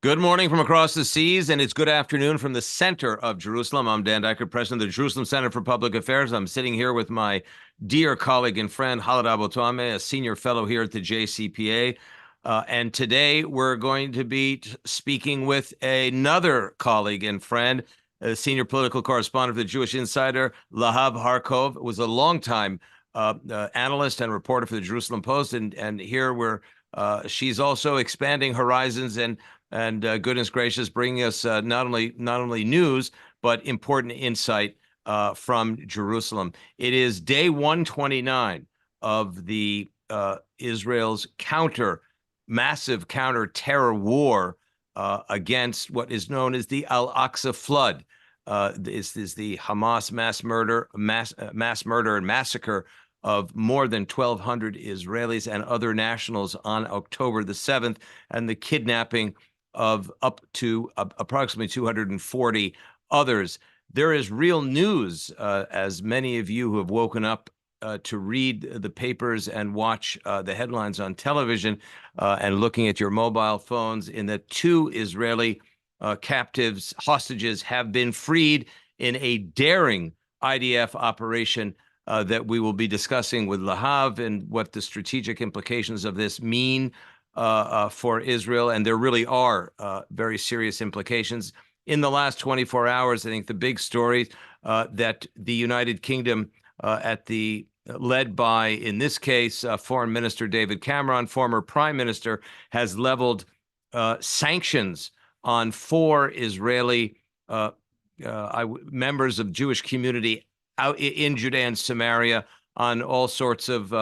Good morning from across the seas, and it's good afternoon from the center of Jerusalem. I'm Dan Diker, president of the Jerusalem Center for Public Affairs. I'm sitting here with my dear colleague and friend, Khaled Abotame, a senior fellow here at the JCPA. And today we're going to be speaking with another colleague and friend, a senior political correspondent for the Jewish Insider, Lahav Harkov, was a longtime analyst and reporter for the Jerusalem Post. And here she's also expanding horizons and goodness gracious, bringing us not only news, but important insight from Jerusalem. It is day 129 of the Israel's massive counter-terror war against what is known as the Al-Aqsa Flood. This is the Hamas mass murder and massacre of more than 1,200 Israelis and other nationals on October the 7th, and the kidnapping of up to approximately 240 others. There is real news, as many of you who have woken up to read the papers and watch the headlines on television and looking at your mobile phones, in that 2 Israeli hostages have been freed in a daring IDF operation that we will be discussing with Lahav, and what the strategic implications of this mean for Israel. And there really are very serious implications. In the last 24 hours, I think the big story that the United Kingdom, led by, in this case, Foreign Minister David Cameron, former Prime Minister, has leveled sanctions on 4 Israeli members of Jewish community out in Judea and Samaria on all sorts of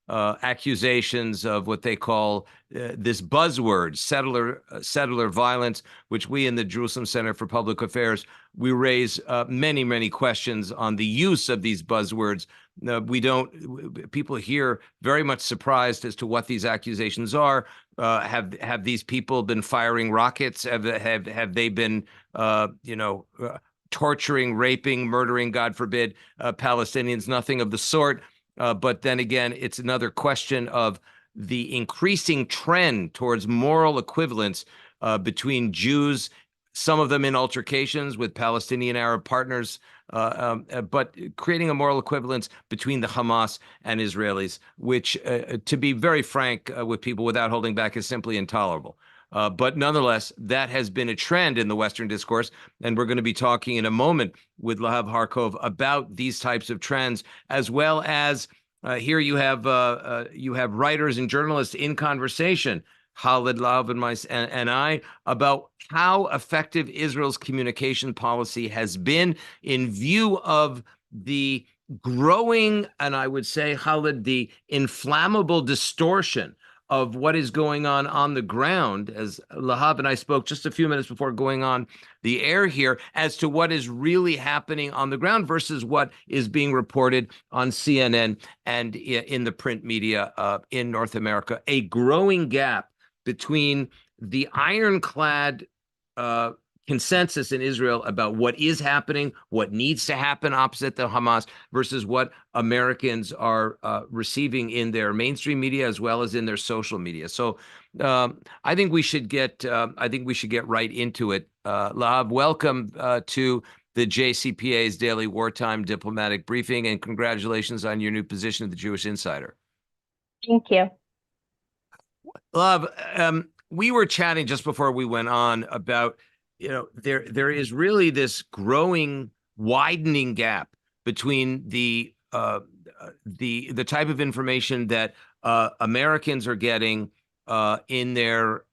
accusations of what they call this buzzword, settler violence, which we in the Jerusalem Center for Public Affairs, we raise many questions on the use of these buzzwords. People here very much surprised as to what these accusations are. Have these people been firing rockets? Have they been, torturing, raping, murdering, God forbid, Palestinians? Nothing of the sort. But then again, it's another question of the increasing trend towards moral equivalence between Jews, some of them in altercations with Palestinian Arab partners, but creating a moral equivalence between the Hamas and Israelis, which, to be very frank with people without holding back, is simply intolerable. But nonetheless, that has been a trend in the Western discourse, and we're going to be talking in a moment with Lahav Harkov about these types of trends, as well as here you have writers and journalists in conversation, Khaled, Lahav, and I, about how effective Israel's communication policy has been in view of the growing, and I would say, Khaled, the inflammable distortion of what is going on the ground, as Lahav and I spoke just a few minutes before going on the air here, as to what is really happening on the ground versus what is being reported on CNN and in the print media in North America. A growing gap between the ironclad consensus in Israel about what is happening, what needs to happen opposite the Hamas, versus what Americans are receiving in their mainstream media as well as in their social media. So I think we should get right into it. Lahav, welcome to the JCPA's daily wartime diplomatic briefing, and congratulations on your new position at the Jewish Insider. Thank you. Lahav, we were chatting just before we went on about, there is really this growing, widening gap between the type of information that Americans are getting in their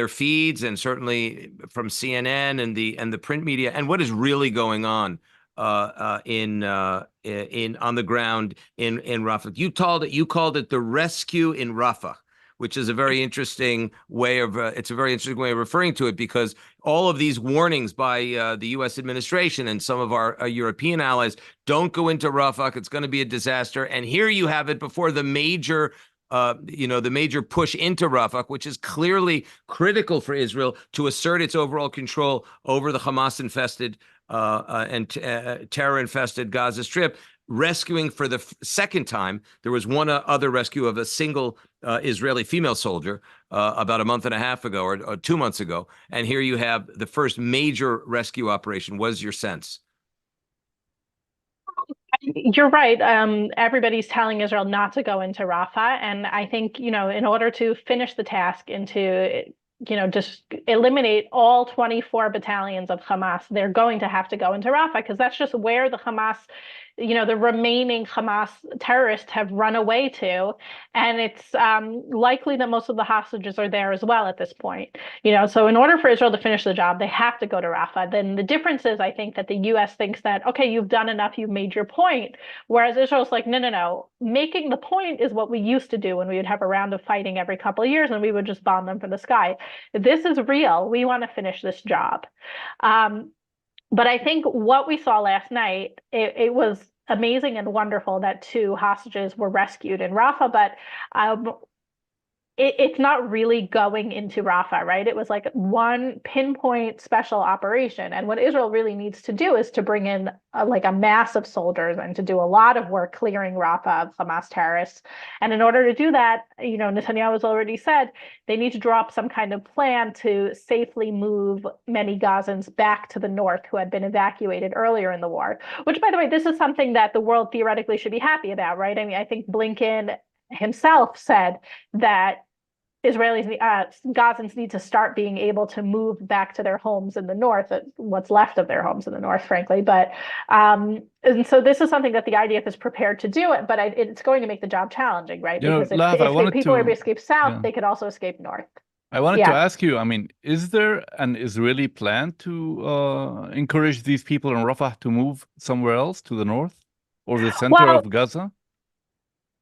feeds, and certainly from CNN and the print media, and what is really going on on the ground in Rafah. You called it the rescue in Rafah, which is a very interesting way of referring to it, because all of these warnings by the U.S. administration and some of our European allies, don't go into Rafah, it's going to be a disaster. And here you have it before the major push into Rafah, which is clearly critical for Israel to assert its overall control over the Hamas-infested and terror-infested Gaza Strip. rescuing for the second time. There was one other rescue of a single Israeli female soldier about a month and a half ago or 2 months ago. And here you have the first major rescue operation. What is your sense? You're right. Everybody's telling Israel not to go into Rafah. And I think, in order to finish the task and to, just eliminate all 24 battalions of Hamas, they're going to have to go into Rafah because that's just where the Hamas, the remaining Hamas terrorists have run away to. And it's likely that most of the hostages are there as well at this point. So in order for Israel to finish the job, they have to go to Rafah. Then the difference is, I think, that the U.S. thinks that, okay, you've done enough, you've made your point. Whereas Israel's like, no, no, no. Making the point is what we used to do when we would have a round of fighting every couple of years and we would just bomb them from the sky. This is real. We want to finish this job. But I think what we saw last night, it was amazing and wonderful that 2 hostages were rescued in Rafah, but it's not really going into Rafah, right? It was like one pinpoint special operation. And what Israel really needs to do is to bring in a mass of soldiers and to do a lot of work clearing Rafah of Hamas terrorists. And in order to do that, Netanyahu has already said they need to draw up some kind of plan to safely move many Gazans back to the north who had been evacuated earlier in the war, which, by the way, this is something that the world theoretically should be happy about, right? I mean, I think Blinken himself said that Israelis, Gazans need to start being able to move back to their homes in the north, what's left of their homes in the north, frankly. But and so this is something that the IDF is prepared to do, but it's going to make the job challenging, right? Because if people are able to escape south, they could also escape north. I wanted to ask you, I mean, is there an Israeli plan to encourage these people in Rafah to move somewhere else to the north or the center of Gaza?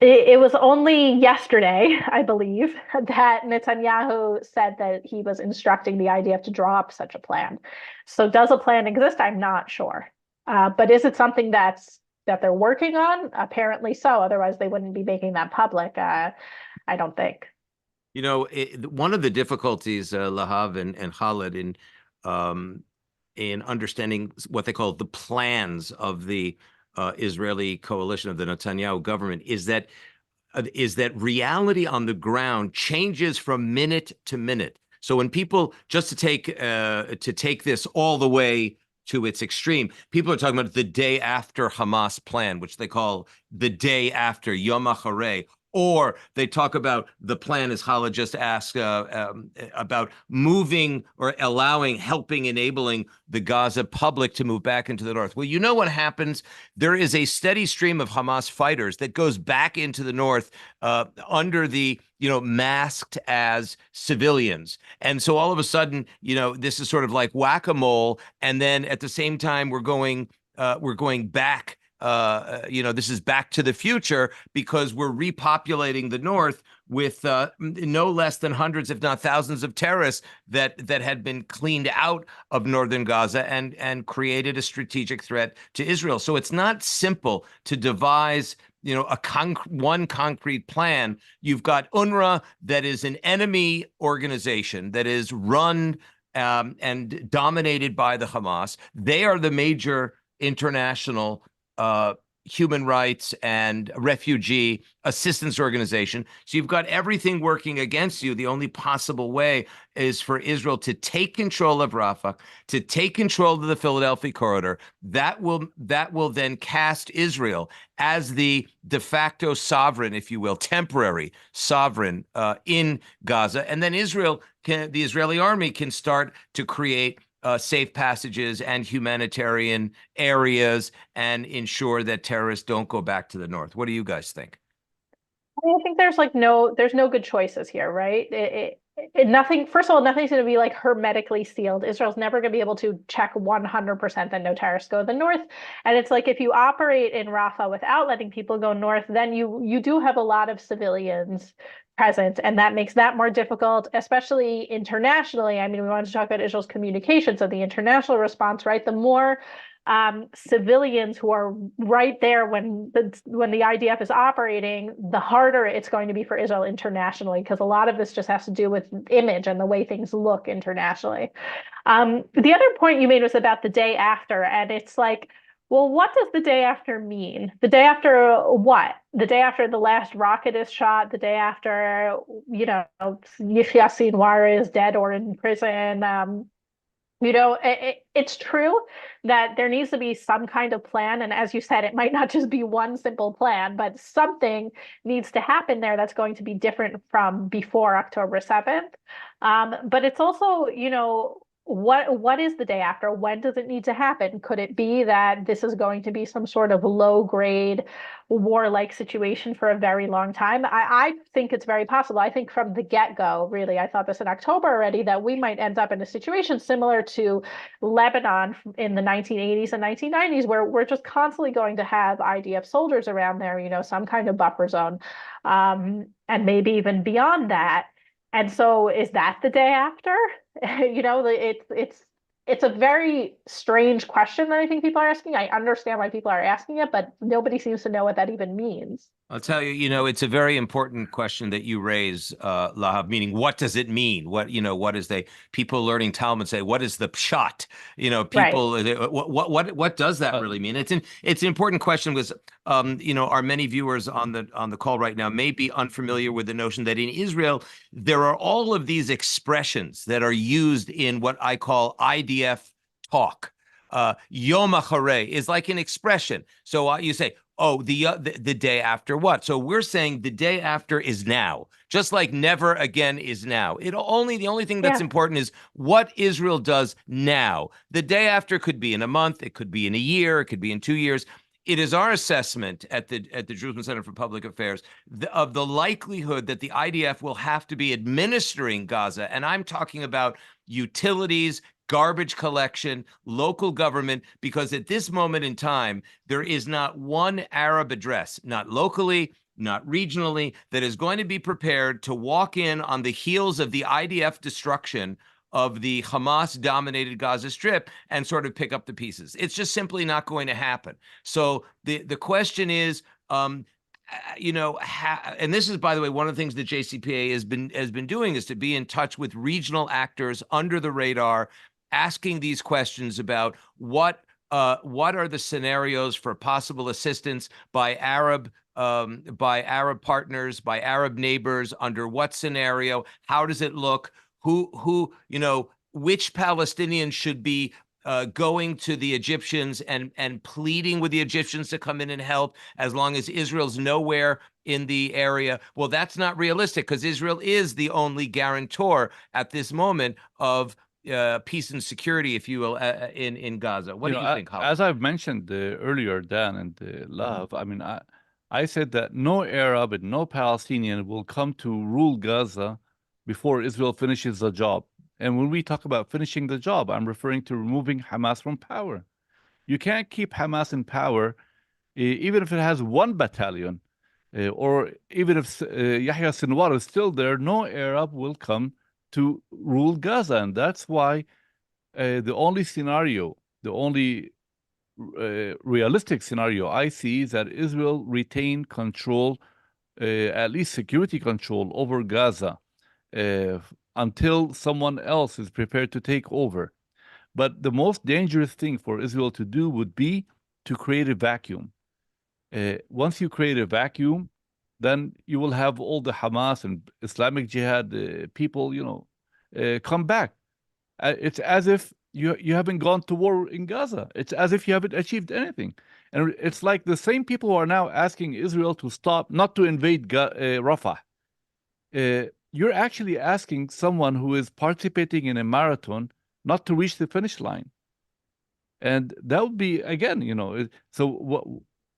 It was only yesterday, I believe, that Netanyahu said that he was instructing the IDF to draw up such a plan. So does a plan exist? I'm not sure. But is it something that they're working on? Apparently so. Otherwise, they wouldn't be making that public. I don't think. One of the difficulties, Lahav and Khalid, in understanding what they call the plans of the Israeli coalition of the Netanyahu government is that reality on the ground changes from minute to minute. So when people, just to take this all the way to its extreme, people are talking about the day after Hamas plan, which they call the day after, Yom HaCharei. Or they talk about the plan, as Khalid just asked, about moving or helping, enabling the Gaza public to move back into the north. Well, you know what happens? There is a steady stream of Hamas fighters that goes back into the north under the, masked as civilians. And so all of a sudden, this is sort of like whack-a-mole. And then at the same time, we're going back. This is back to the future because we're repopulating the north with no less than hundreds, if not thousands, of terrorists that had been cleaned out of northern Gaza and created a strategic threat to Israel. So it's not simple to devise one concrete plan. You've got UNRWA, that is an enemy organization that is run and dominated by the Hamas. They are the major international human rights and refugee assistance organization. So you've got everything working against you. The only possible way is for Israel to take control of Rafah, to take control of the Philadelphia corridor. That will then cast Israel as the de facto sovereign, if you will, temporary sovereign in Gaza. And then the Israeli army can start to create safe passages and humanitarian areas and ensure that terrorists don't go back to the north. What do you guys think? I think there's no good choices here, right? First of all, nothing's going to be like hermetically sealed. Israel's never going to be able to check 100% that no terrorists go to the north. And it's like if you operate in Rafah without letting people go north, then you do have a lot of civilians present, and that makes that more difficult, especially internationally. I mean, we wanted to talk about Israel's communication, so the international response, right? The more civilians who are right there when the IDF is operating, the harder it's going to be for Israel internationally, because a lot of this just has to do with image and the way things look internationally. The other point you made was about the day after, and it's like, Well, what does the day after mean? The day after what? The day after the last rocket is shot, the day after, Yahya Sinwar is dead or in prison. It's true that there needs to be some kind of plan. And as you said, it might not just be one simple plan, but something needs to happen there that's going to be different from before October 7th. But it's also, what is the day after? When does it need to happen? Could it be that this is going to be some sort of low-grade warlike situation for a very long time? I think it's very possible. I think from the get-go, really, I thought this in October already, that we might end up in a situation similar to Lebanon in the 1980s and 1990s, where we're just constantly going to have IDF soldiers around there, some kind of buffer zone, and maybe even beyond that. And so is that the day after? It's a very strange question that I think people are asking. I understand why people are asking it, but nobody seems to know what that even means. I'll tell you, it's a very important question that you raise, Lahav, meaning what does it mean? What is people learning Talmud say, what is the pshat? People, right. What does that really mean? It's an important question because, our many viewers on the call right now may be unfamiliar with the notion that in Israel, there are all of these expressions that are used in what I call IDF talk. Yom Acharei is like an expression. So you say, oh, the day after what? So we're saying the day after is now, just like never again is now. The only thing that's important is what Israel does now. The day after could be in a month, it could be in a year, it could be in 2 years. It is our assessment at the Jerusalem Center for Public Affairs of the likelihood that the IDF will have to be administering Gaza, and I'm talking about utilities, garbage collection, local government, because at this moment in time, there is not one Arab address, not locally, not regionally, that is going to be prepared to walk in on the heels of the IDF destruction of the Hamas-dominated Gaza Strip and sort of pick up the pieces. It's just simply not going to happen. So the question is, and this is, by the way, one of the things that JCPA has been doing is to be in touch with regional actors under the radar, asking these questions about what are the scenarios for possible assistance by Arab partners, by Arab neighbors, under what scenario, how does it look, which Palestinians should be going to the Egyptians and pleading with the Egyptians to come in and help as long as Israel's nowhere in the area. Well, that's not realistic because Israel is the only guarantor at this moment of peace and security, if you will, in Gaza. What do you think, Howard? As I've mentioned earlier, Dan and Lahav, I mean, I said that no Arab and no Palestinian will come to rule Gaza before Israel finishes the job. And when we talk about finishing the job, I'm referring to removing Hamas from power. You can't keep Hamas in power, even if it has 1 battalion, or even if Yahya Sinwar is still there, no Arab will come to rule Gaza. And that's why the only realistic scenario I see is that Israel retain control, at least security control over Gaza, until someone else is prepared to take over. But the most dangerous thing for Israel to do would be to create a vacuum. Once you create a vacuum, then you will have all the Hamas and Islamic Jihad people, come back. It's as if you haven't gone to war in Gaza. It's as if you haven't achieved anything. And it's like the same people who are now asking Israel to stop, not to invade Rafah. You're actually asking someone who is participating in a marathon not to reach the finish line. And that would be, again, so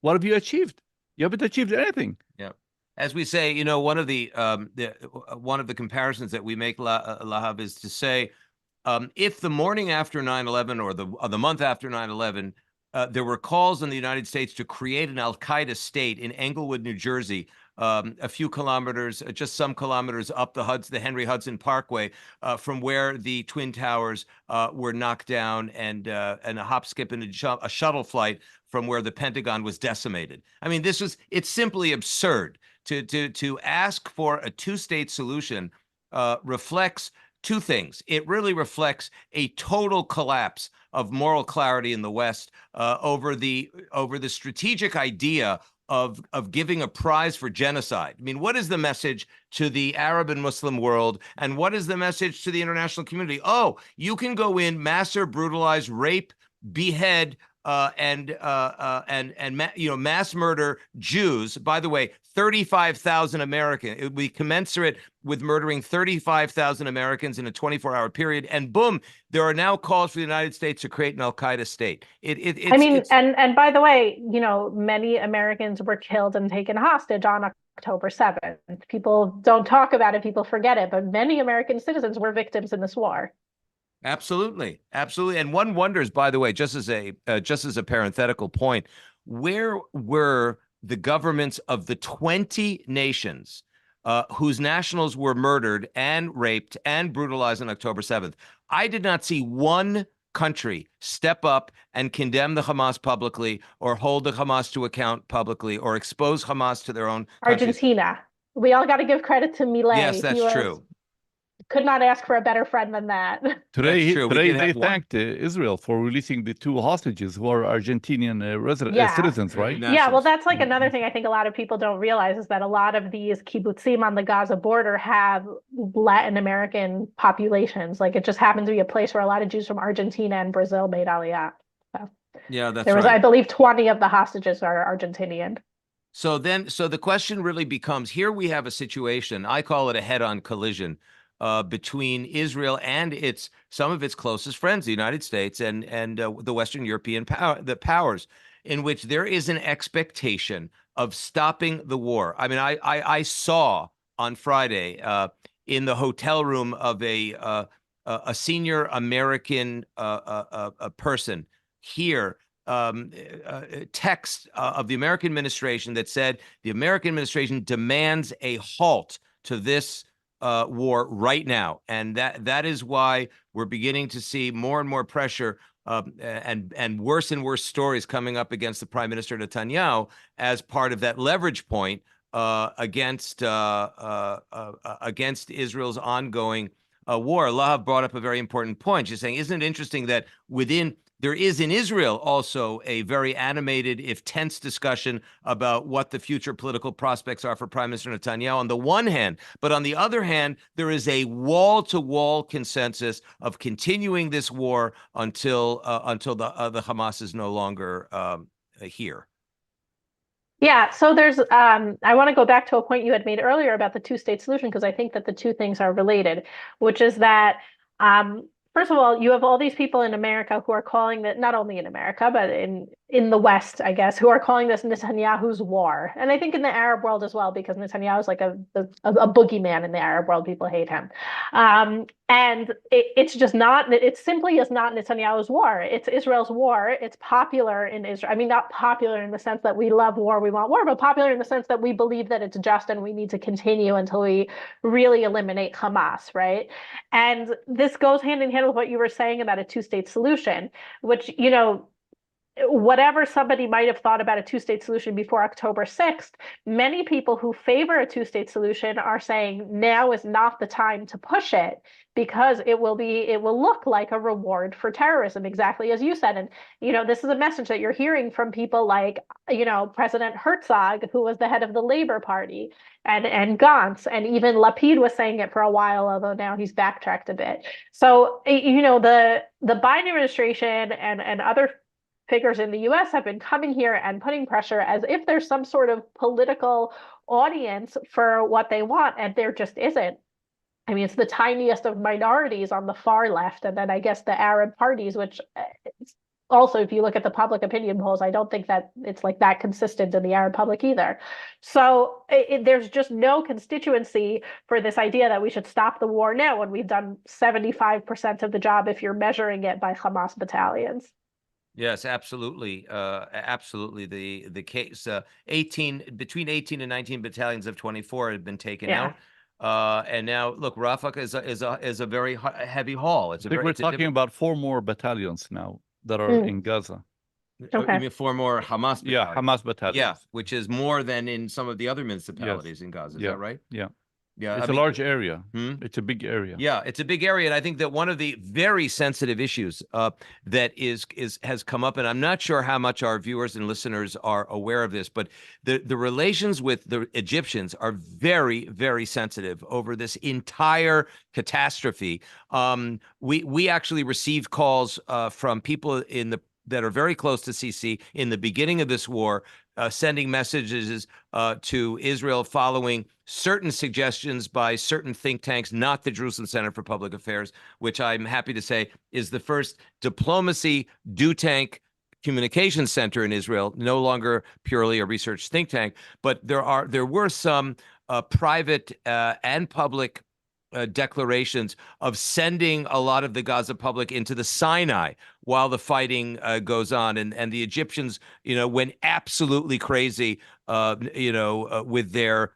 what have you achieved? You haven't achieved anything. Yeah. As we say, one of the comparisons that we make, Lahav, is to say, if the morning after 9/11 or the month after 9/11, there were calls in the United States to create an Al-Qaeda state in Englewood, New Jersey, a few kilometers, just some kilometers up the Henry Hudson Parkway, from where the Twin Towers were knocked down, and a hop, skip, and a shuttle flight from where the Pentagon was decimated. I mean, it's simply absurd. To ask for a two-state solution reflects two things. It really reflects a total collapse of moral clarity in the West over the strategic idea of giving a prize for genocide. I mean, what is the message to the Arab and Muslim world, and what is the message to the international community? Oh, you can go in, massacre, brutalize, rape, behead, mass murder Jews. By the way, 35,000 Americans. It would be commensurate with murdering 35,000 Americans in a 24-hour period. And boom, there are now calls for the United States to create an Al-Qaeda state. And by the way, many Americans were killed and taken hostage on October 7th. People don't talk about it, people forget it, but many American citizens were victims in this war. Absolutely, absolutely. And one wonders, by the way, just as a parenthetical point, where were the governments of the 20 nations whose nationals were murdered and raped and brutalized on October 7th? I did not see one country step up and condemn the Hamas publicly, or hold the Hamas to account publicly, or expose Hamas to their own countries. Argentina. We all got to give credit to Milei. Yes, that's true. Could not ask for a better friend than that. Today they thanked Israel for releasing the two hostages who are Argentinian citizens, right? Yeah, well, that's like another thing I think a lot of people don't realize, is that a lot of these kibbutzim on the Gaza border have Latin American populations. Like, it just happens to be a place where a lot of Jews from Argentina and Brazil made Aliyah. So yeah, that's there was, right. I believe, 20 of the hostages are Argentinian. So the question really becomes, here we have a situation, I call it a head-on collision, between Israel and some of its closest friends, the United States and the Western European powers, in which there is an expectation of stopping the war. I mean, I saw on Friday in the hotel room of a senior American person here, text of the American administration that said the American administration demands a halt to this war right now, and that is why we're beginning to see more and more pressure and worse stories coming up against the Prime Minister Netanyahu as part of that leverage point against Israel's ongoing war. Lahav brought up a very important point. She's saying, isn't it interesting that there is in Israel also a very animated, if tense, discussion about what the future political prospects are for Prime Minister Netanyahu on the one hand, but on the other hand, there is a wall-to-wall consensus of continuing this war until the Hamas is no longer here. Yeah, so there's, I want to go back to a point you had made earlier about the two-state solution, because I think that the two things are related, which is that, first of all, you have all these people in America who are calling that, not only in America, but in the West, I guess, who are calling this Netanyahu's war. And I think in the Arab world as well, because Netanyahu is like a boogeyman in the Arab world. People hate him. And it's just not, it simply is not Netanyahu's war. It's Israel's war. It's popular in Israel. I mean, not popular in the sense that we love war, we want war, but popular in the sense that we believe that it's just and we need to continue until we really eliminate Hamas, right? And this goes hand in hand with what you were saying about a two-state solution, which, whatever somebody might have thought about a two-state solution before October 6th, many people who favor a two-state solution are saying now is not the time to push it, because it will look like a reward for terrorism, exactly as you said. And, this is a message that you're hearing from people like, President Herzog, who was the head of the Labor Party, and Gantz, and even Lapid was saying it for a while, although now he's backtracked a bit. So, the Biden administration and other figures in the US have been coming here and putting pressure as if there's some sort of political audience for what they want, and there just isn't. I mean, it's the tiniest of minorities on the far left, and then I guess the Arab parties, which also, if you look at the public opinion polls, I don't think that it's like that consistent in the Arab public either. So there's just no constituency for this idea that we should stop the war now when we've done 75% of the job if you're measuring it by Hamas battalions. Yes, absolutely. Absolutely. The case, between 18 and 19 battalions of 24 had been taken out. And now, look, Rafah is a very heavy haul. I think we're talking about 4 more battalions now that are in Gaza. Okay. You mean 4 more Hamas battalions? Yeah, Hamas battalions. Yeah, which is more than in some of the other municipalities in Gaza. Is that right? Yeah. Yeah, It's I a mean, large area. Hmm? It's a big area. Yeah, it's a big area, and I think that one of the very sensitive issues that has come up, and I'm not sure how much our viewers and listeners are aware of this, but the relations with the Egyptians are very, very sensitive over this entire catastrophe. We actually received calls from people that are very close to Sisi in the beginning of this war, sending messages to Israel following certain suggestions by certain think tanks, not the Jerusalem Center for Public Affairs, which I'm happy to say is the first diplomacy do tank communication center in Israel, no longer purely a research think tank. But there were some private and public declarations of sending a lot of the Gaza public into the Sinai while the fighting goes on, and the Egyptians, went absolutely crazy, with their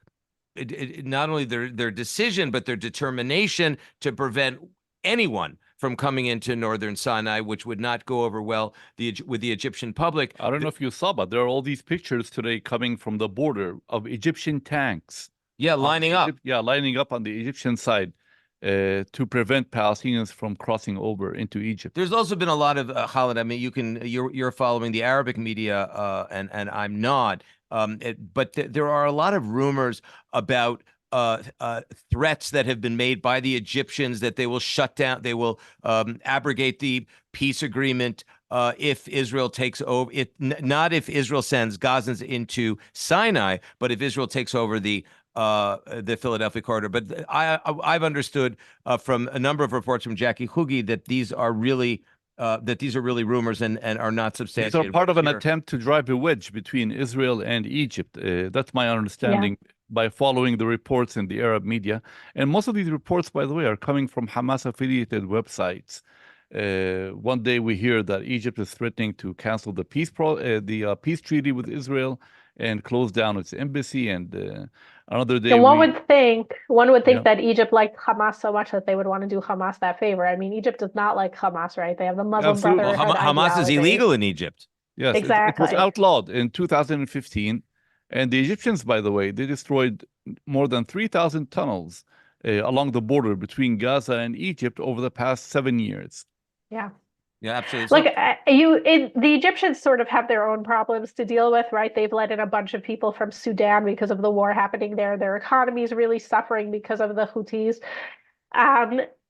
not only their decision but their determination to prevent anyone from coming into northern Sinai, which would not go over well with the Egyptian public. I don't know if you saw, but there are all these pictures today coming from the border of Egyptian tanks. Yeah, lining up. Yeah, lining up on the Egyptian side to prevent Palestinians from crossing over into Egypt. There's also been a lot of Khalid. I mean, you're following the Arabic media, and I'm not. But there are a lot of rumors about threats that have been made by the Egyptians that they will shut down, they will abrogate the peace agreement if Israel takes over. Not if Israel sends Gazans into Sinai, but if Israel takes over the Philadelphia corridor. But I've understood from a number of reports from Jackie Hugi that these are really rumors and are not substantiated. These are part of an attempt to drive a wedge between Israel and Egypt. That's my understanding by following the reports in the Arab media. And most of these reports, by the way, are coming from Hamas-affiliated websites. One day we hear that Egypt is threatening to cancel the peace treaty with Israel and close down its embassy, and another day one would think that Egypt liked Hamas so much that they would want to do Hamas that favor. I mean, Egypt does not like Hamas, right? They have the Muslim Brotherhood Hamas ideology. is illegal in Egypt. Yes, exactly. It was outlawed in 2015. And the Egyptians, by the way, they destroyed more than 3,000 tunnels along the border between Gaza and Egypt over the past 7 years. Yeah. Yeah, absolutely. Like the Egyptians sort of have their own problems to deal with, right? They've let in a bunch of people from Sudan because of the war happening there. Their economy is really suffering because of the Houthis.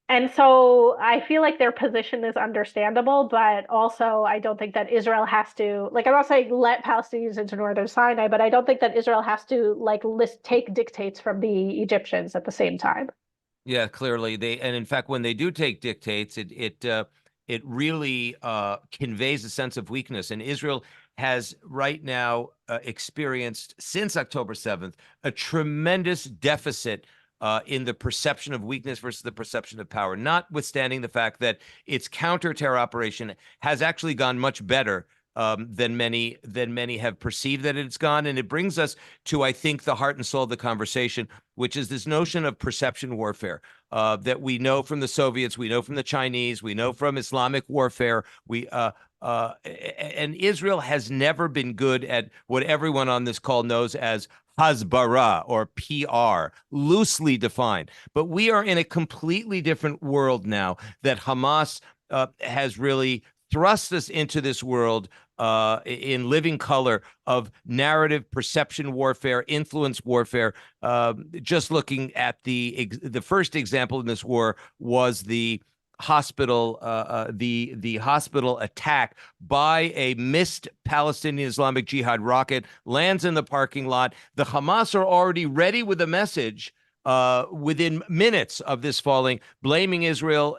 And so I feel like their position is understandable, but also I don't think that Israel has to, I'm not saying let Palestinians into northern Sinai, but I don't think that Israel has to take dictates from the Egyptians at the same time. Yeah, clearly and in fact, when they do take dictates, it really conveys a sense of weakness. And Israel has right now experienced, since October 7th, a tremendous deficit in the perception of weakness versus the perception of power, notwithstanding the fact that its counter-terror operation has actually gone much better than many have perceived that it's gone. And it brings us to, I think, the heart and soul of the conversation, which is this notion of perception warfare that we know from the Soviets, we know from the Chinese, we know from Islamic warfare. And Israel has never been good at what everyone on this call knows as Hasbara, or PR, loosely defined. But we are in a completely different world now that Hamas has really thrust us into this world in living color of narrative, perception warfare, influence warfare. Just looking at the first example in this war was the hospital, the hospital attack by a missed Palestinian Islamic Jihad rocket, lands in the parking lot. The Hamas are already ready with a message within minutes of this falling, blaming Israel.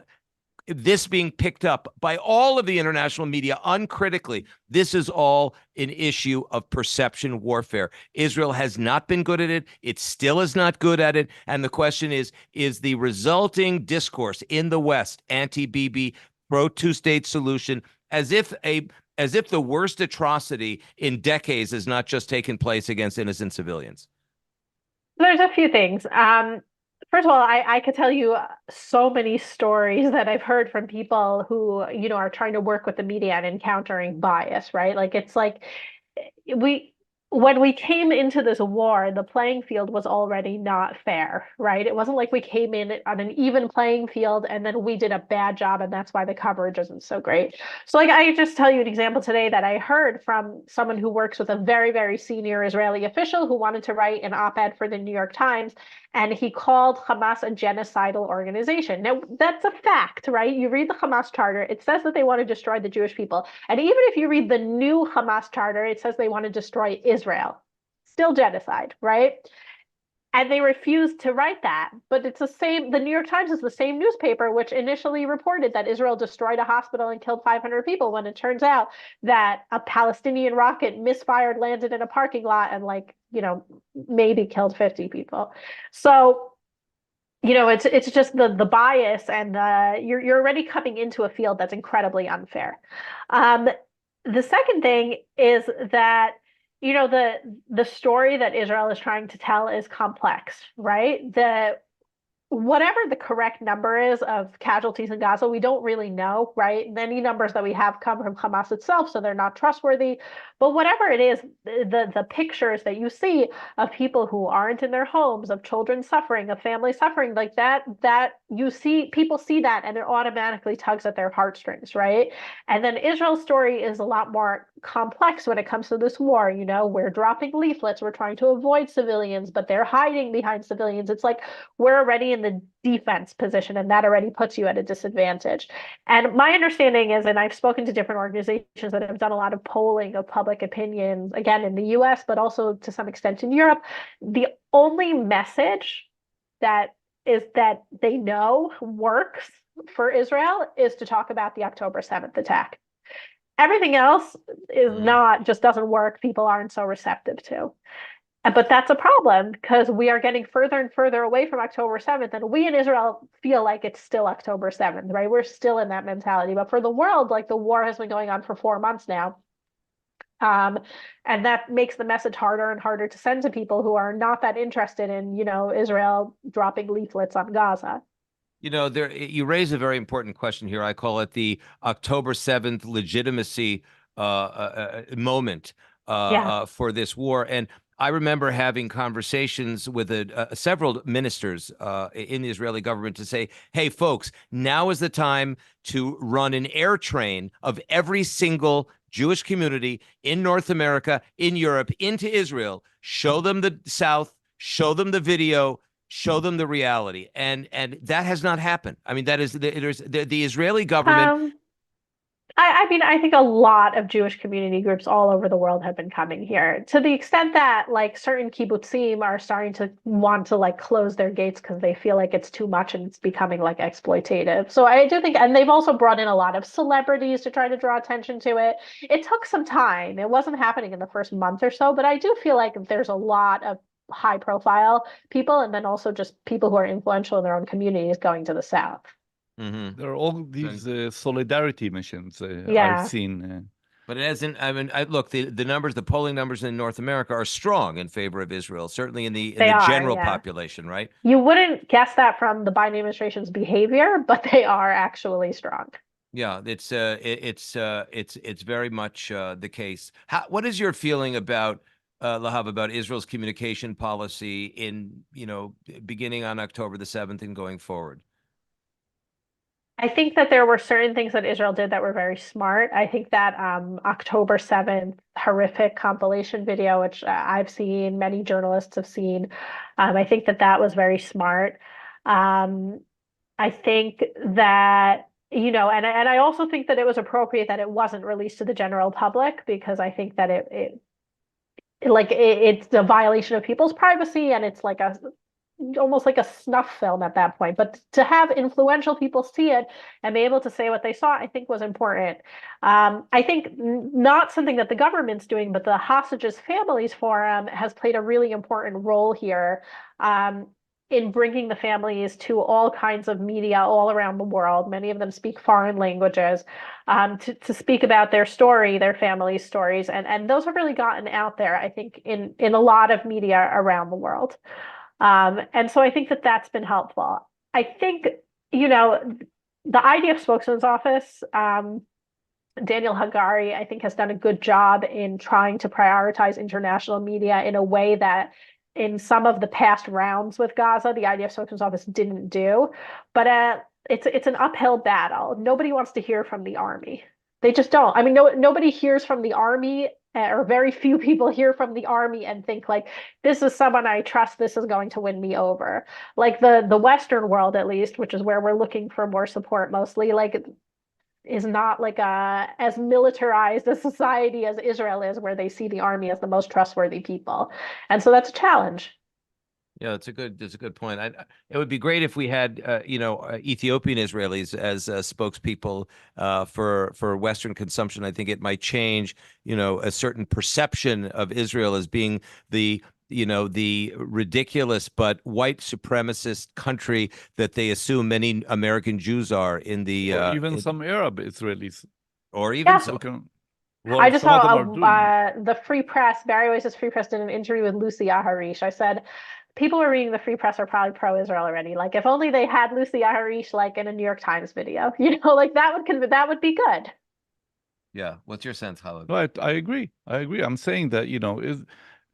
This being picked up by all of the international media uncritically. This is all an issue of perception warfare. Israel has not been good at it. It still is not good at it. And the question is the resulting discourse in the West, anti-Bibi, pro-two-state solution, as if the worst atrocity in decades has not just taken place against innocent civilians? There's a few things. First of all, I could tell you so many stories that I've heard from people who, are trying to work with the media and encountering bias, right? when we came into this war, the playing field was already not fair, right? It wasn't like we came in on an even playing field and then we did a bad job and that's why the coverage isn't so great. So like I just tell you an example today that I heard from someone who works with a very, very senior Israeli official who wanted to write an op-ed for the New York Times, and he called Hamas a genocidal organization. Now, that's a fact, right? You read the Hamas charter, it says that they want to destroy the Jewish people. And even if you read the new Hamas charter, it says they want to destroy Israel. Still genocide, right? And they refused to write that. But it's the same, the New York Times is the same newspaper which initially reported that Israel destroyed a hospital and killed 500 people, when it turns out that a Palestinian rocket misfired, landed in a parking lot, and maybe killed 50 people. So it's just the bias, and you're already coming into a field that's incredibly unfair. The second thing is that the story that Israel is trying to tell is complex, right? Whatever the correct number is of casualties in Gaza, we don't really know, right? Many numbers that we have come from Hamas itself, so they're not trustworthy. But whatever it is, the pictures that you see of people who aren't in their homes, of children suffering, of families suffering, like that you see, people see that and it automatically tugs at their heartstrings, right? And then Israel's story is a lot more complex when it comes to this war. We're dropping leaflets, we're trying to avoid civilians, but they're hiding behind civilians. It's like we're already in the defense position, and that already puts you at a disadvantage. And my understanding is, and I've spoken to different organizations that have done a lot of polling of public opinions, again, in the US, but also to some extent in Europe, the only message that they know works for Israel is to talk about the October 7th attack. Everything else is just doesn't work. People aren't so receptive to. But that's a problem, because we are getting further and further away from October 7th, and we in Israel feel like it's still October 7th, right? We're still in that mentality. But for the world, like, the war has been going on for 4 months now. And that makes the message harder and harder to send to people who are not that interested in, Israel dropping leaflets on Gaza. You raise a very important question here. I call it the October 7th legitimacy moment for this war. And I remember having conversations with several ministers in the Israeli government to say, hey, folks, now is the time to run an air train of every single Jewish community in North America, in Europe, into Israel, show them the South, show them the video, show them the reality. And that has not happened. I mean, that is the Israeli government. I think a lot of Jewish community groups all over the world have been coming here, to the extent that certain kibbutzim are starting to want to close their gates because they feel like it's too much and it's becoming exploitative. So I do think, and they've also brought in a lot of celebrities to try to draw attention to it. It took some time. It wasn't happening in the first month or so, but I do feel like there's a lot of high profile people, and then also just people who are influential in their own communities going to the South. Mm-hmm. There are all these solidarity missions I've seen. But it hasn't. I mean, look, the numbers, the polling numbers in North America are strong in favor of Israel, certainly in the general population, right? You wouldn't guess that from the Biden administration's behavior, but they are actually strong. Yeah, it's very much the case. What is your feeling about Lahav, about Israel's communication policy in beginning on October the 7th and going forward? I think that there were certain things that Israel did that were very smart. I think that October 7th horrific compilation video, which I've seen, many journalists have seen, I think that was very smart. I think that, and I also think that it was appropriate that it wasn't released to the general public, because I think that it's a violation of people's privacy, and it's almost like a snuff film at that point. But to have influential people see it and be able to say what they saw, I think was important. I think not something that the government's doing, but the Hostages Families Forum has played a really important role here in bringing the families to all kinds of media all around the world. Many of them speak foreign languages, to speak about their story, their family's stories. And those have really gotten out there, I think, in a lot of media around the world. And so I think that that's been helpful. I think, the IDF spokesman's office Daniel Hagari, I think, has done a good job in trying to prioritize international media in a way that in some of the past rounds with Gaza, the IDF spokesman's office didn't do. But it's an uphill battle. Nobody wants to hear from the army. They just don't. I mean, nobody hears from the army, or very few people hear from the army and think like, this is someone I trust, this is going to win me over. Like the Western world, at least, which is where we're looking for more support mostly, like is not like as militarized a society as Israel is, where they see the army as the most trustworthy people. And so that's a challenge. Yeah, that's a good point. It would be great if we had, Ethiopian Israelis as spokespeople for Western consumption. I think it might change, a certain perception of Israel as being the ridiculous but white supremacist country that they assume many American Jews are in the or even some Arab Israelis, or even Yeah. so. I just some of them saw are doing. the Free Press, Barry Weiss's Free Press did an interview with Lucy Aharish. I said, people who are reading the Free Press are probably pro-Israel already. Like, if only they had Lucy Aharish like in a New York Times video, like that would be good. Yeah. What's your sense, Khaled? No, I agree. I'm saying that,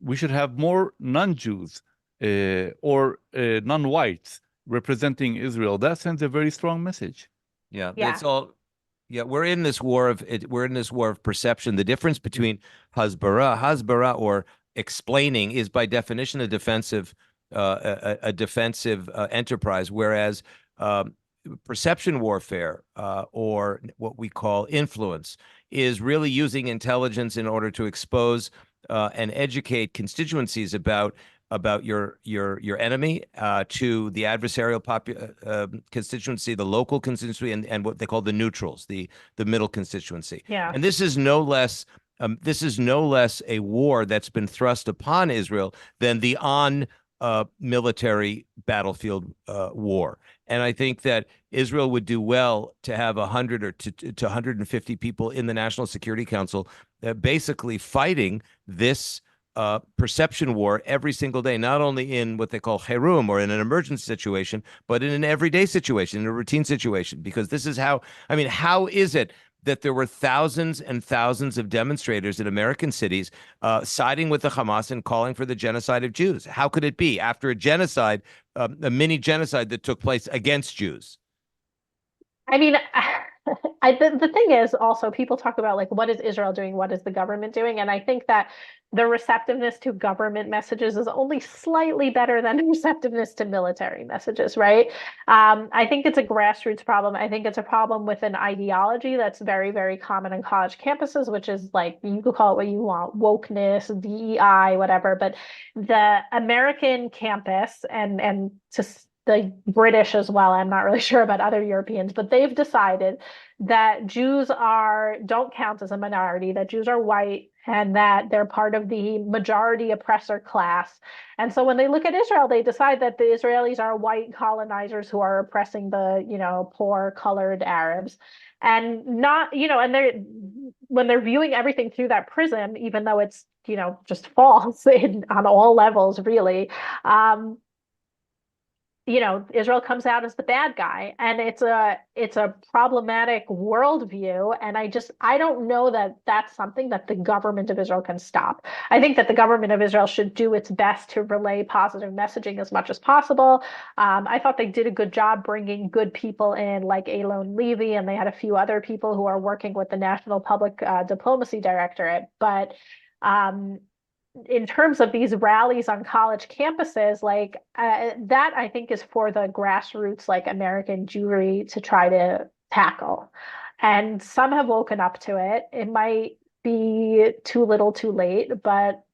we should have more non-Jews or non-whites representing Israel. That sends a very strong message. Yeah, Yeah. it's all. Yeah, we're in this war of perception. The difference between hasbara or explaining is by definition a defensive enterprise, whereas perception warfare or what we call influence is really using intelligence in order to expose and educate constituencies about your enemy to the adversarial constituency, the local constituency, and what they call the neutrals, the middle constituency. Yeah. And this is no less a war that's been thrust upon Israel than the military battlefield war. And I think that Israel would do well to have 100 or to 150 people in the National Security Council basically fighting this perception war every single day, not only in what they call herum or in an emergency situation, but in an everyday situation, in a routine situation. Because this is how is it that there were thousands and thousands of demonstrators in American cities siding with the Hamas and calling for the genocide of Jews? How could it be after a genocide, a mini genocide that took place against Jews? I mean, the thing is also, people talk about like, what is Israel doing? What is the government doing? And I think that the receptiveness to government messages is only slightly better than receptiveness to military messages, right? I think it's a grassroots problem. I think it's a problem with an ideology that's very, very common on college campuses, which is like, you could call it what you want, wokeness, DEI, whatever. But the American campus and to the British as well, I'm not really sure about other Europeans, but they've decided that Jews don't count as a minority, that Jews are white, and that they're part of the majority oppressor class. And so when they look at Israel, they decide that the Israelis are white colonizers who are oppressing the, poor colored Arabs. And not, and when they're viewing everything through that prism, even though it's, just false on all levels, really, Israel comes out as the bad guy, and it's a problematic worldview. And I don't know that that's something that the government of Israel can stop. I think that the government of Israel should do its best to relay positive messaging as much as possible. I thought they did a good job bringing good people in, like Eilon Levy, and they had a few other people who are working with the National Public Diplomacy Directorate. But in terms of these rallies on college campuses, like that, I think is for the grassroots, like American Jewry to try to tackle. And some have woken up to it. It might be too little too late, but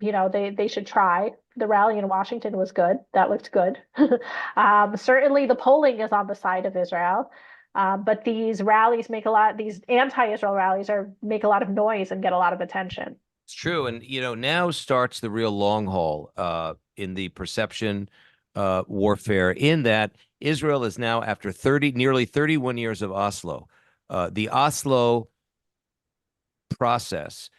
they should try. The rally in Washington was good. That looked good. Certainly the polling is on the side of Israel. But these rallies these anti-Israel rallies make a lot of noise and get a lot of attention. It's true. And, now starts the real long haul in the perception warfare, in that Israel is now, after nearly 31 years of Oslo, the Oslo process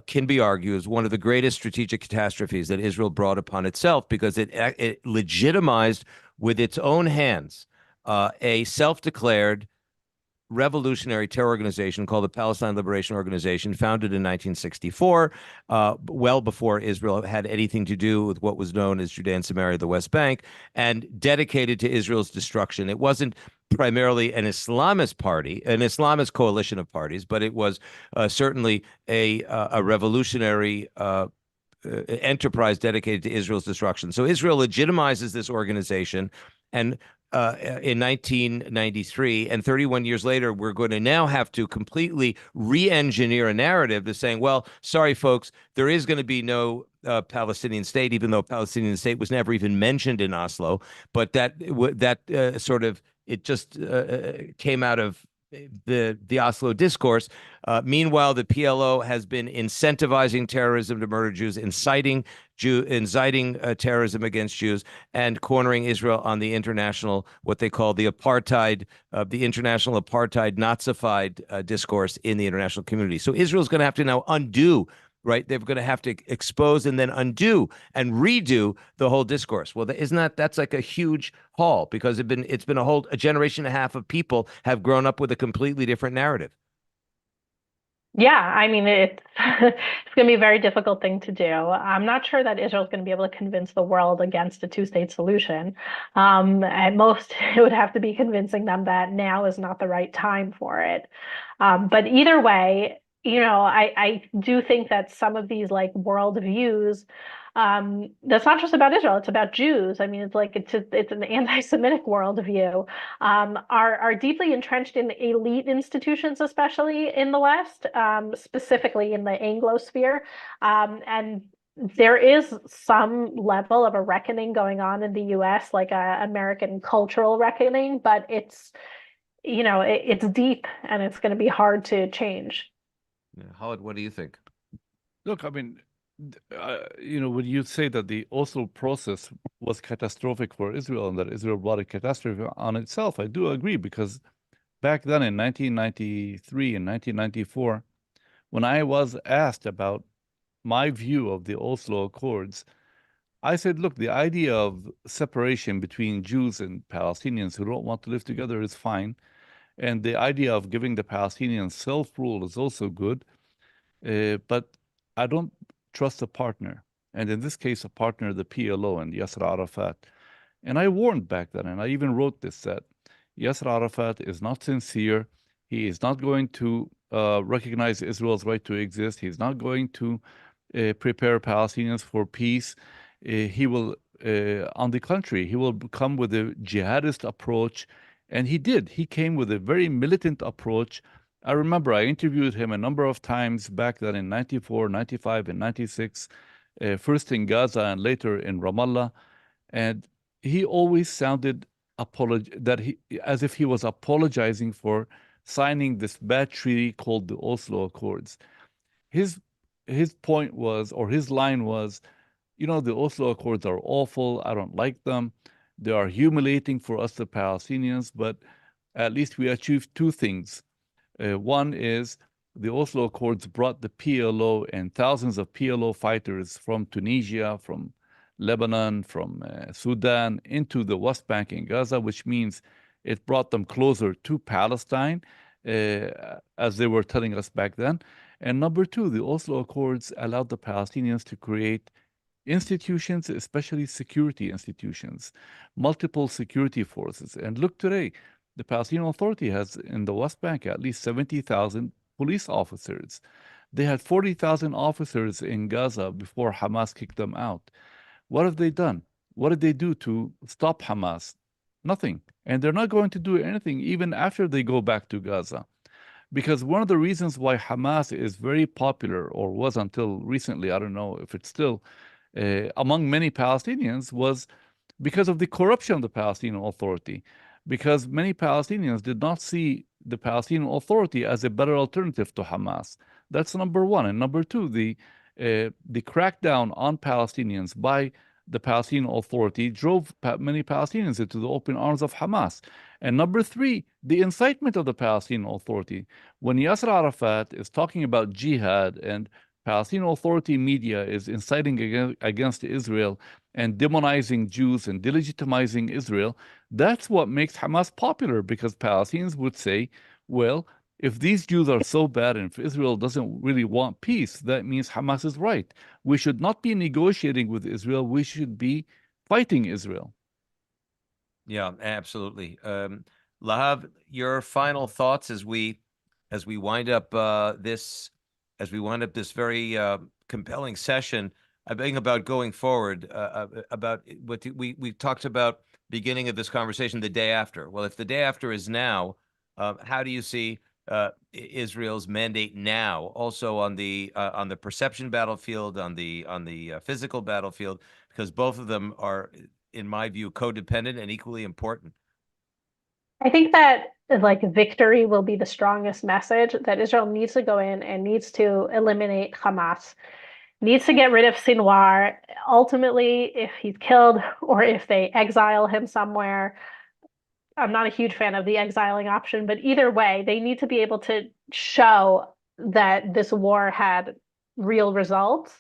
can be argued as one of the greatest strategic catastrophes that Israel brought upon itself, because it legitimized with its own hands a self-declared revolutionary terror organization called the Palestine Liberation Organization, founded in 1964, well before Israel had anything to do with what was known as Judea and Samaria, the West Bank, and dedicated to Israel's destruction. It wasn't primarily an Islamist party, an Islamist coalition of parties, but it was certainly a revolutionary enterprise dedicated to Israel's destruction. So Israel legitimizes this organization, and in 1993, and 31 years later, we're going to now have to completely re-engineer a narrative to saying, well, sorry, folks, there is going to be no Palestinian state, even though Palestinian state was never even mentioned in Oslo. But that sort of, it just came out of the Oslo discourse. Meanwhile, the PLO has been incentivizing terrorism to murder Jews, inciting terrorism against Jews, and cornering Israel on the international, what they call the apartheid, the international apartheid Nazified discourse in the international community. So Israel's going to have to now undo. Right, they're going to have to expose and then undo and redo the whole discourse. Well, that's like a huge haul, because it's been a generation and a half of people have grown up with a completely different narrative. Yeah, I mean, it's going to be a very difficult thing to do. I'm not sure that Israel's going to be able to convince the world against a two-state solution. At most, it would have to be convincing them that now is not the right time for it. But either way, I do think that some of these like world views, that's not just about Israel, it's about Jews. I mean, it's an anti-Semitic worldview, are deeply entrenched in elite institutions, especially in the West, specifically in the Anglosphere. And there is some level of a reckoning going on in the US, like a American cultural reckoning, but it's deep, and it's going to be hard to change. Howard, what do you think? Look, I mean, when you say that the Oslo process was catastrophic for Israel and that Israel brought a catastrophe on itself, I do agree, because back then in 1993 and 1994, when I was asked about my view of the Oslo Accords, I said, look, the idea of separation between Jews and Palestinians who don't want to live together is fine. And the idea of giving the Palestinians self-rule is also good. But I don't trust a partner. And in this case, a partner, the PLO and Yasser Arafat. And I warned back then, and I even wrote this, that Yasser Arafat is not sincere. He is not going to recognize Israel's right to exist. He's not going to prepare Palestinians for peace. He will, on the contrary, he will come with a jihadist approach. And he did. He came with a very militant approach. I remember I interviewed him a number of times back then in 94, 95, and 96, first in Gaza and later in Ramallah. And he always sounded as if he was apologizing for signing this bad treaty called the Oslo Accords. His point was, or his line was, the Oslo Accords are awful. I don't like them. They are humiliating for us, the Palestinians, but at least we achieved two things. One is the Oslo Accords brought the PLO and thousands of PLO fighters from Tunisia, from Lebanon, from Sudan into the West Bank and Gaza, which means it brought them closer to Palestine, as they were telling us back then. And number two, the Oslo Accords allowed the Palestinians to create institutions, especially security institutions, multiple security forces. And look today, the Palestinian Authority has in the West Bank at least 70,000 police officers. They had 40,000 officers in Gaza before Hamas kicked them out. What have they done? What did they do to stop Hamas? Nothing. And they're not going to do anything even after they go back to Gaza. Because one of the reasons why Hamas is very popular, or was until recently, I don't know if it's still, among many Palestinians, was because of the corruption of the Palestinian Authority, because many Palestinians did not see the Palestinian Authority as a better alternative to Hamas. That's number one. And number two, the crackdown on Palestinians by the Palestinian Authority drove many Palestinians into the open arms of Hamas. And number three, the incitement of the Palestinian Authority. When Yasser Arafat is talking about jihad and Palestinian Authority media is inciting against Israel and demonizing Jews and delegitimizing Israel, that's what makes Hamas popular, because Palestinians would say, Well, if these Jews are so bad and if Israel doesn't really want peace, that means Hamas is right. We should not be negotiating with Israel. We should be fighting Israel. Yeah, absolutely. Lahav, your final thoughts as we wind up this very compelling session. I think about going forward. About what we talked about beginning of this conversation, the day after. Well, if the day after is now, how do you see Israel's mandate now? Also on the perception battlefield, on the physical battlefield, because both of them are, in my view, codependent and equally important. I think that like victory will be the strongest message, that Israel needs to go in and needs to eliminate Hamas, needs to get rid of Sinwar. Ultimately, if he's killed or if they exile him somewhere, I'm not a huge fan of the exiling option, but either way, they need to be able to show that this war had real results.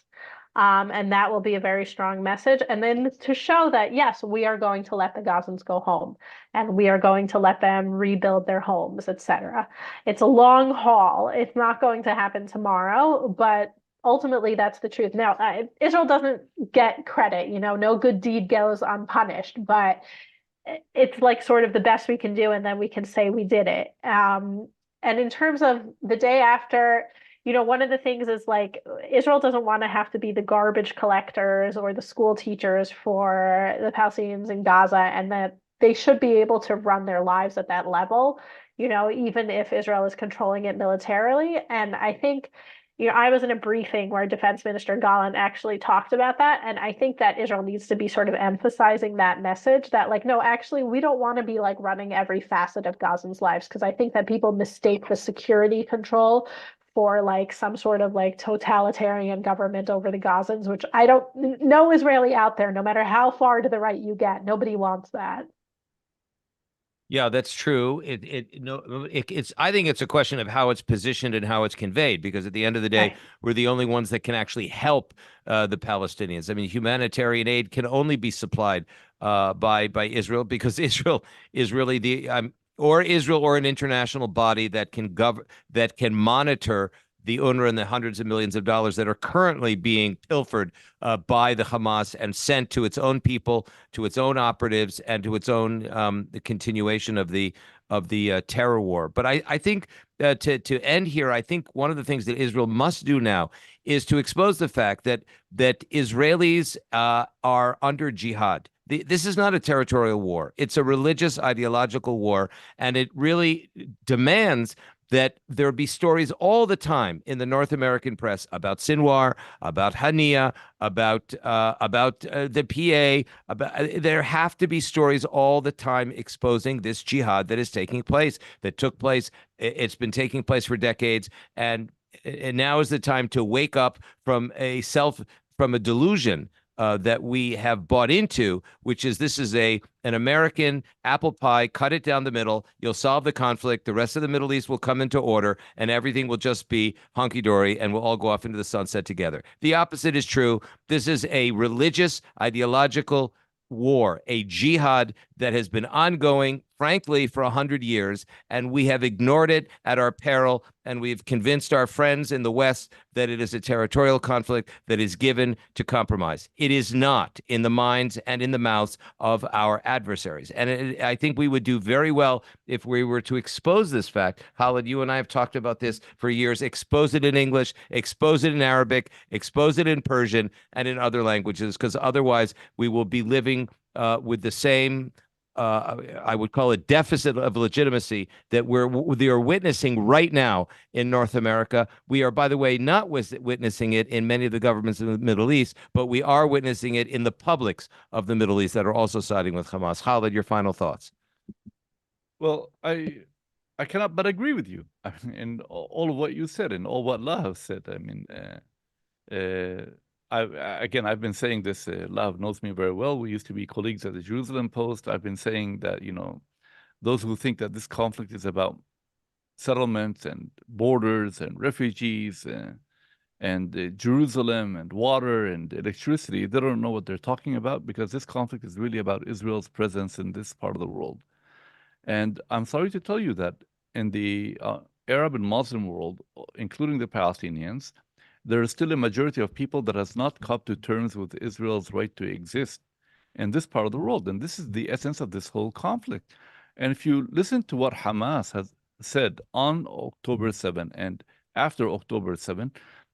And that will be a very strong message. And then to show that, yes, we are going to let the Gazans go home and we are going to let them rebuild their homes, etc. It's a long haul. It's not going to happen tomorrow, but ultimately that's the truth. Now, Israel doesn't get credit, no good deed goes unpunished, but it's like sort of the best we can do, and then we can say we did it. And in terms of the day after, one of the things is like Israel doesn't want to have to be the garbage collectors or the school teachers for the Palestinians in Gaza, and that they should be able to run their lives at that level, even if Israel is controlling it militarily. And I think I was in a briefing where Defense Minister Gallant actually talked about that. And I think that Israel needs to be sort of emphasizing that message that like, no, actually, we don't want to be like running every facet of Gazans' lives, because I think that people mistake the security control for like some sort of like totalitarian government over the Gazans, which I don't know Israeli out there, no matter how far to the right you get. Nobody wants that. Yeah, that's true. It's. I think it's a question of how it's positioned and how it's conveyed, because at the end of the day, Right. we're the only ones that can actually help the Palestinians. I mean, humanitarian aid can only be supplied by Israel, because Israel is really Israel or an international body that can monitor the UNRWA and the hundreds of millions of dollars that are currently being pilfered by the Hamas and sent to its own people, to its own operatives, and to its own the continuation of the terror war. But I think to end here, I think one of the things that Israel must do now is to expose the fact that Israelis are under jihad. This is not a territorial war. It's a religious, ideological war, and it really demands that there be stories all the time in the North American press about Sinwar, about Hania, about the PA. There have to be stories all the time exposing this jihad that is taking place, that took place. It's been taking place for decades, and now is the time to wake up from a delusion that we have bought into, which is this is an American apple pie, cut it down the middle, you'll solve the conflict, the rest of the Middle East will come into order, and everything will just be hunky-dory, and we'll all go off into the sunset together. The opposite is true. This is a religious, ideological war, a jihad that has been ongoing, frankly, for 100 years, and we have ignored it at our peril, and we've convinced our friends in the West that it is a territorial conflict that is given to compromise. It is not, in the minds and in the mouths of our adversaries. And I think we would do very well if we were to expose this fact. Khaled, you and I have talked about this for years. Expose it in English, expose it in Arabic, expose it in Persian, and in other languages, because otherwise we will be living with the same I would call it deficit of legitimacy that we are witnessing right now in North America. We are, by the way, not witnessing it in many of the governments in the Middle East, but we are witnessing it in the publics of the Middle East that are also siding with Hamas. Khaled, your final thoughts? Well, I cannot but agree with you. I mean, in all of what you said and all what Lahav said. I mean, I've been saying this. Lahav knows me very well. We used to be colleagues at the Jerusalem Post. I've been saying that, those who think that this conflict is about settlements and borders and refugees and Jerusalem and water and electricity, they don't know what they're talking about, because this conflict is really about Israel's presence in this part of the world. And I'm sorry to tell you that in the Arab and Muslim world, including the Palestinians, there is still a majority of people that has not come to terms with Israel's right to exist in this part of the world. And this is the essence of this whole conflict. And if you listen to what Hamas has said on October 7 and after October 7,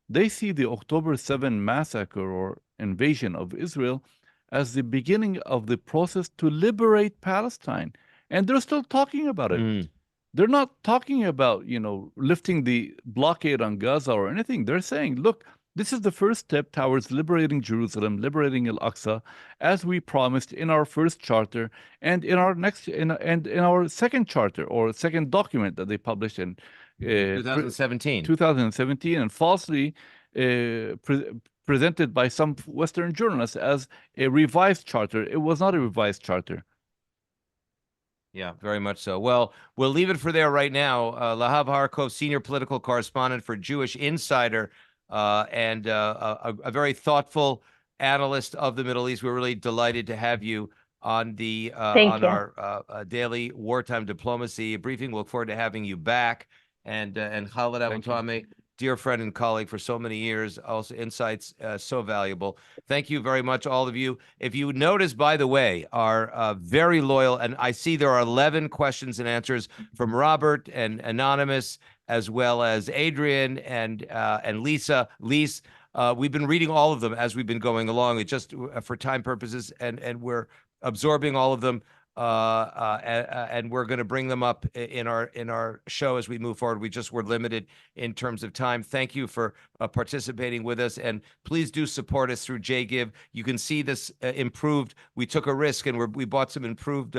they see the October 7 massacre or invasion of Israel as the beginning of the process to liberate Palestine. And they're still talking about it. They're not talking about, lifting the blockade on Gaza or anything. They're saying, look, this is the first step towards liberating Jerusalem, liberating Al-Aqsa, as we promised in our first charter and in our second charter or second document that they published in 2017, and falsely presented by some Western journalists as a revised charter. It was not a revised charter. Yeah, very much so. Well, we'll leave it for there right now. Lahav Harkov, senior political correspondent for Jewish Insider, and a very thoughtful analyst of the Middle East. We're really delighted to have you on the our daily wartime diplomacy briefing. We look forward to having you back. And Khaled Al-Tami, dear friend and colleague for so many years, also insights so valuable. Thank you very much, all of you. If you notice, by the way, are very loyal, and I see there are 11 questions and answers from Robert and Anonymous, as well as Adrian and Lisa. Lise, we've been reading all of them as we've been going along. It just for time purposes, and we're absorbing all of them. And we're going to bring them up in our show as we move forward. We're limited in terms of time. Thank you for participating with us, and please do support us through JGive. You can see this improved. We took a risk and we bought some improved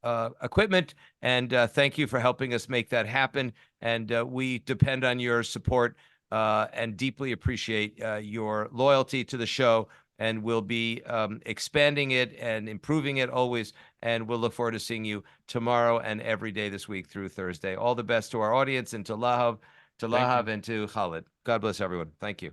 equipment, and thank you for helping us make that happen. And we depend on your support and deeply appreciate your loyalty to the show. And we'll be expanding it and improving it always. And we'll look forward to seeing you tomorrow and every day this week through Thursday. All the best to our audience and to Lahav and to Khaled. God bless everyone. Thank you.